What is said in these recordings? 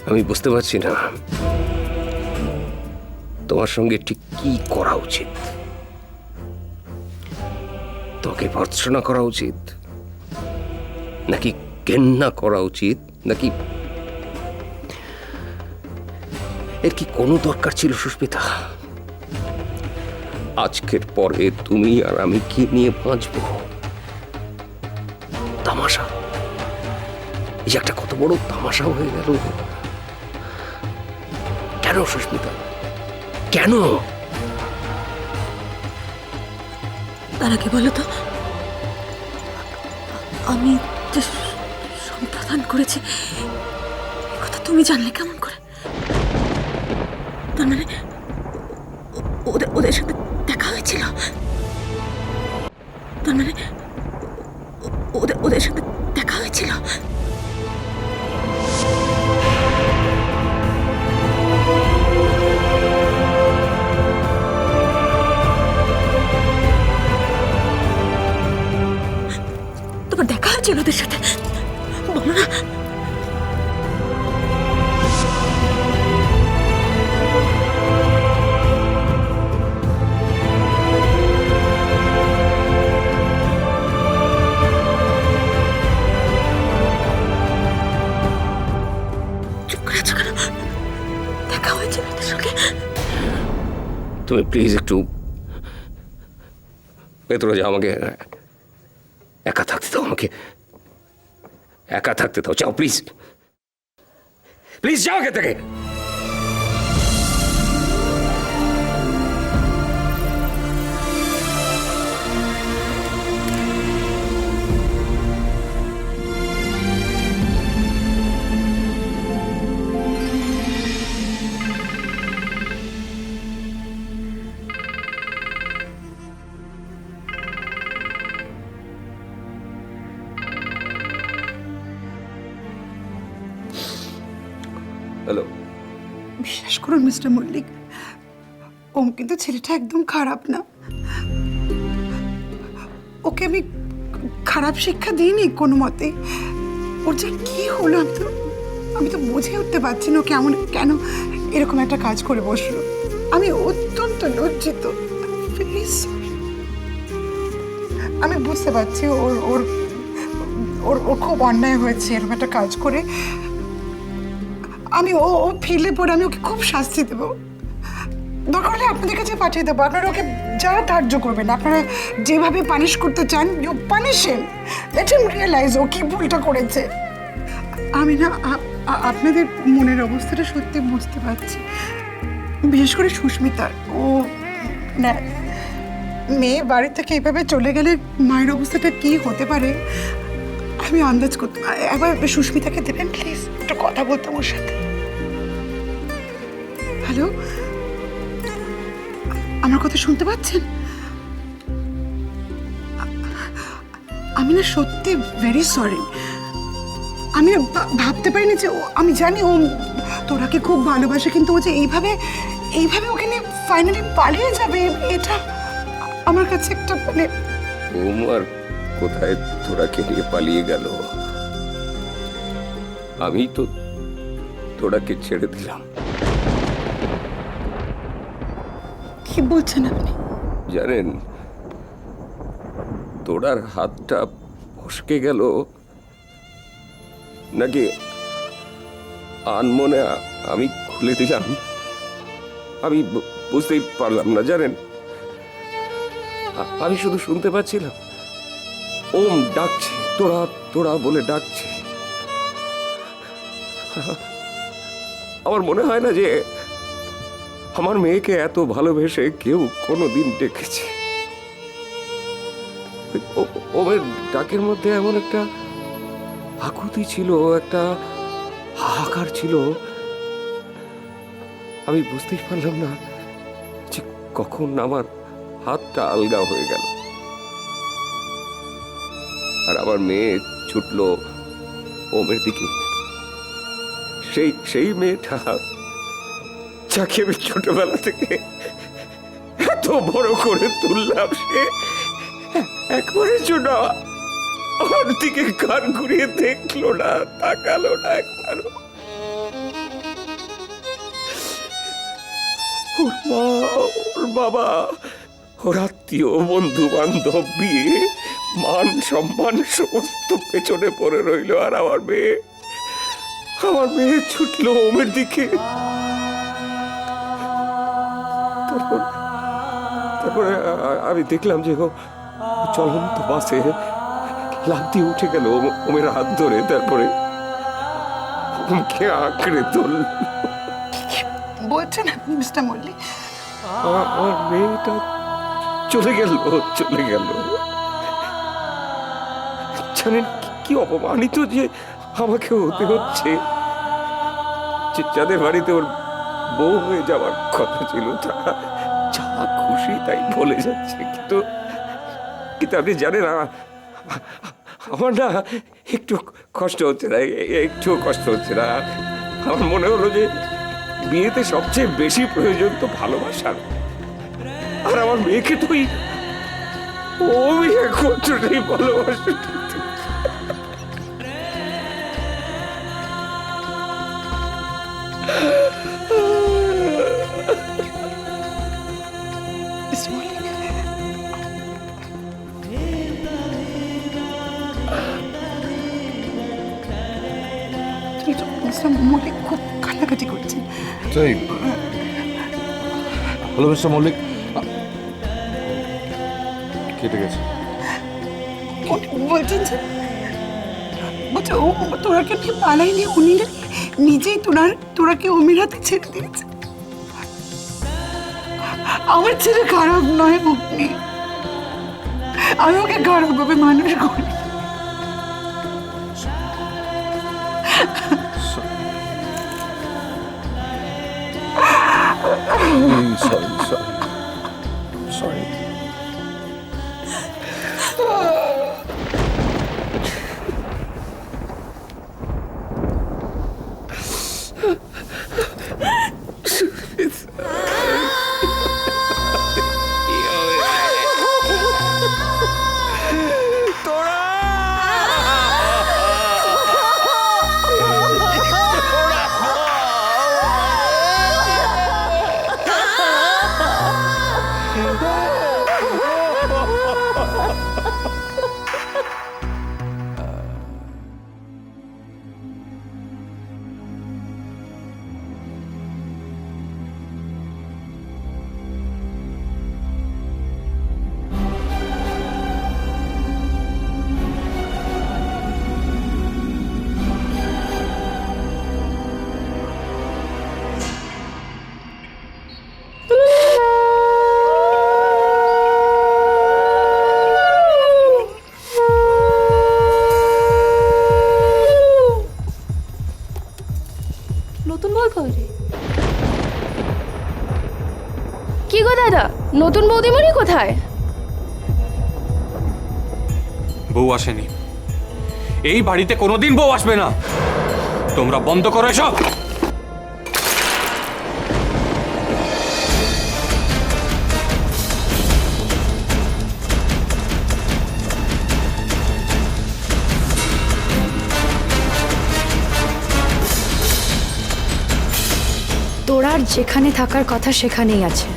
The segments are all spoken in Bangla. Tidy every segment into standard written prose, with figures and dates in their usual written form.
আমি বুঝতে পারছি না তোমার সঙ্গে ঠিক কি করা উচিত। তোকে ভর্ৎসনা করা উচিত, নাকি ঘেন্না করা উচিত, নাকি এর কি কোনো দরকার ছিল সুস্মিতা? আজকের পরে তুমি আর আমি কি নিয়ে বাঁচবো? তামাশা, এই যে একটা কত বড় তামাশা হয়ে গেল। কেন সুস্মিতা, কেন? তার আগে বলো তো, আমি যে সম্প্রদান করেছি কথা তুমি জানলে কেমন করে? তার মানে ওদের সাথে দেখা হয়েছিল? তার মানে ওদের সাথে দেখা হয়েছিল? তোমার দেখা হয়েছিল ওদের সাথে? বলো না। দেখা হয়েছিল ওদের সঙ্গে? তুমি প্লিজ একটু ভেতরে যাও, আমাকে একা থাকতে দাও, আমাকে একা থাকতে দাও। যাও প্লিজ, প্লিজ যাও এখান থেকে। হ্যালো। বিশ্বাস করুন মিস্টার মল্লিক, ওম কিন্তু ছেলেটা একদম খারাপ না। ওকে আমি খারাপ শিক্ষা দিইনি কোনো মতে। ওর যে কি হলো আমি তো বুঝে উঠতে পারছি না কেমন কেন এরকম একটা কাজ করে বসলো। আমি অত্যন্ত লজ্জিত। আমি বুঝতে পারছি ওর ওর ওর ওর খুব অন্যায় হয়েছে এরকম একটা কাজ করে। আমি ও ফিরলে পরে আমি ওকে খুব শাস্তি দেবো। দরকার হলে আপনাদের কাছে পাঠিয়ে দেবো। আপনারা ওকে যা ধার্য করবেন, আপনারা যেভাবে পানিশ করতে চান, you punish him, let him realise ও কি ভুলটা করেছে। আমি না আপনাদের মনের অবস্থাটা সত্যি বুঝতে পারছি, বিশেষ করে সুস্মিতার। ও না, মেয়ে বাড়ি থেকে এইভাবে চলে গেলে মায়ের অবস্থাটা কি হতে পারে আমি আন্দাজ করতে। একবার সুস্মিতাকে দেবেন প্লিজ, একটা কথা বলতাম ওর সাথে। হ্যালো, আমার কথা শুনতে পাচ্ছেন? আমি না সত্যি ভেরি সরি। আমি ভাবতে পারিনি যে আমি জানি ও তোরাকে খুব ভালোবাসে, কিন্তু ও যে এইভাবে ওখানে ফাইনালি পালিয়ে যাবে, এটা আমার কাছে একটা মানে। ওমর কোথায় তোরাকে নিয়ে পালিয়ে গেল? আমি তো তোরাকে ছেড়ে দিলাম। কি বলছেন আপনি? জানেন, তোরার হাতটা ফসকে গেল নাকি আনমনে আমি খুলে দিলাম, আমি বুঝতেই পারলাম না। জানেন, আমি শুধু শুনতে পাচ্ছিলাম ওম ডাকছে, তোরা তোরা বলে ডাকছে। আমার মনে হয় না যে আমার মেয়েকে এত ভালোবেসে কেউ কোনোদিন ডেকেছে। ওমের ডাকের মধ্যে এমন একটা আকুতি ছিল, একটা হাহাকার ছিল, আমি বুঝতেই পারলাম না যে কখন আমার হাতটা আলগা হয়ে গেল আর আমার মেয়ে ছুটলো ওমের দিকে। সেই মেয়েটা যাকে আমি ছোটবেলা থেকে এত বড় করে তুললাম, সে একবারের জন্য আমার দিকে কান ঘুরিয়ে দেখলো না, তাকালো না একবারও। ওর মা, ওর বাবা, ওর আত্মীয়, বন্ধু বান্ধব, বিয়ে, মান সম্মান সমস্ত পেছনে পড়ে রইল। আর আমার মেয়ে ছুটলো ওমের দিকে। তারপরে আমি দেখলাম যে ও চলন্ত বাসে লাফ দিয়ে উঠে গেল ওমের হাত ধরে। তারপরে ওমকে আঁকড়ে ধরল। বলছেন আপনি মিস্টার মল্লিক? আমার মেয়েটা চলে গেল। জানেন কি অপমানিত যে আমাকে হতে হচ্ছে। যাদের বাড়িতে ওর বউ হয়ে যাওয়ার কথা ছিল তারা যা খুশি তাই বলে যাচ্ছে। কিন্তু আপনি জানেন আমার না একটু কষ্ট হচ্ছে না, একটু কষ্ট হচ্ছে না। আমার মনে হলো যে বিয়েতে সবচেয়ে বেশি প্রয়োজন তো ভালোবাসার। আর আমার মেয়েকে তো ওই একমাত্রটাই ভালোবাসা। মিস্টার মল্লিক, মিস্টার মল্লিক খুব কান্নাকাটি করছেন। তাই? হ্যালো মিস্টার মল্লিক, কেটে গেছে। বলছেন যে ও তোরাকে নিয়ে পালাইনি, উনি নিজেই তোরাকে অমির হাতে ছেড়ে দিয়েছে। আমার ছেলে খারাপ নয় অগ্নি, আমি ওকে খারাপ ভাবে মানুষ করি। সরি। নতুন বউ কই রে? কি গো দাদা, নতুন বৌদিমণি কোথায়? বউ আসেনি, এই বাড়িতে কোনোদিন বউ আসবে না। তোমরা বন্ধ করো এসব। তোরার যেখানে থাকার কথা সেখানেই আছে।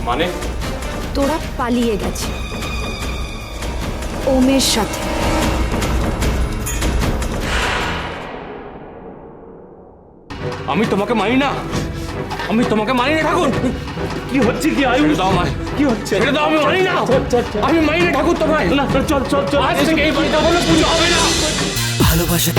মানে? তোরা পালিয়ে গেছে ওমের সাথে। আমি তোমাকে মানি না, আমি তোমাকে মানি না ঠাকুর। কি হচ্ছে কি আয়ু? ছেড়ে দাও আমায়। কি হচ্ছে? ছেড়ে দাও, আমি মানি না। আমি মানি না ঠাকুর তোমায়। না চল চল চল, আজ থেকে এই বাড়িতে কোনো পুজো হবে না। ভালোবাসা